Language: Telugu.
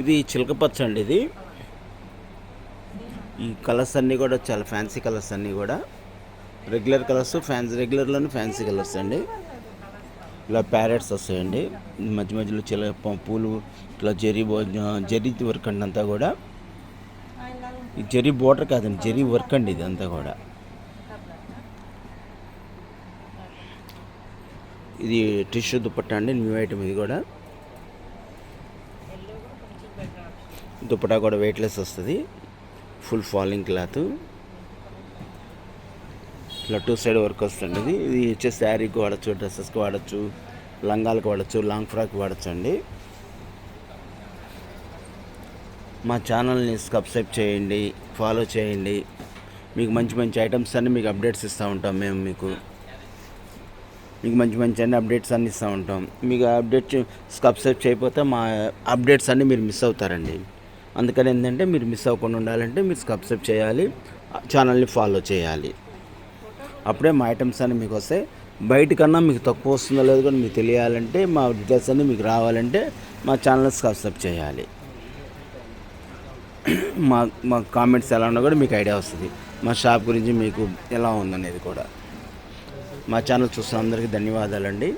ఇది చిలకపచ్చ అండి. ఇది ఈ కలర్స్ అన్నీ కూడా చాలా ఫ్యాన్సీ కలర్స్ అన్నీ కూడా రెగ్యులర్ కలర్స్, రెగ్యులర్లోనే ఫ్యాన్సీ కలర్స్ అండి. ఇలా ప్యారెట్స్ వస్తాయండి. మధ్య మధ్యలో పూలు ఇట్లా జరీ వర్క్ అండి. అంతా కూడా ఈ జరీ బోర్డర్ కాదండి, జరీ వర్క్ అండి ఇది అంతా కూడా. ఇది టిష్యూ దుపట్టా అండి, న్యూ ఐటమ్ ఇది కూడా. దుపట్టా కూడా వెయిట్లెస్ వస్తుంది, ఫుల్ ఫాలింగ్ క్లాత్. ఇలా 2 సైడ్ వర్క్ వస్తుంది. ఇది వచ్చేసి శారీకి వాడచ్చు, డ్రెస్సెస్కి వాడచ్చు, లంగాలకు వాడచ్చు, లాంగ్ ఫ్రాక్కి వాడచ్చు అండి. మా ఛానల్ని సబ్స్క్రైబ్ చేయండి, ఫాలో చేయండి. మీకు మంచి మంచి ఐటమ్స్ అన్నీ మీకు అప్డేట్స్ ఇస్తూ ఉంటాం. మేము మీకు మంచి మంచి అన్ని అప్డేట్స్ అన్నీ ఇస్తూ ఉంటాం. మీకు అప్డేట్ సబ్స్క్రైబ్ చేయకపోతే మా అప్డేట్స్ అన్నీ మీరు మిస్ అవుతారండి. అందుకని ఏంటంటే మీరు మిస్ అవ్వకుండా ఉండాలంటే మీరు సబ్స్క్రైబ్ చేయాలి, ఛానల్ని ఫాలో చేయాలి. అప్పుడే మా ఐటమ్స్ అన్నీ మీకు వస్తాయి. బయటకన్నా మీకు తక్కువ వస్తుందో లేదో కూడా మీకు తెలియాలంటే, మా డీటెయిల్స్ అన్నీ మీకు రావాలంటే మా ఛానల్ని సబ్స్క్రైబ్ చేయాలి. మా కామెంట్స్ ఎలా ఉన్నా కూడా మీకు ఐడియా వస్తుంది, మా షాప్ గురించి మీకు ఎలా ఉందనేది కూడా. మా ఛానల్ చూస్తున్న అందరికీ ధన్యవాదాలండి.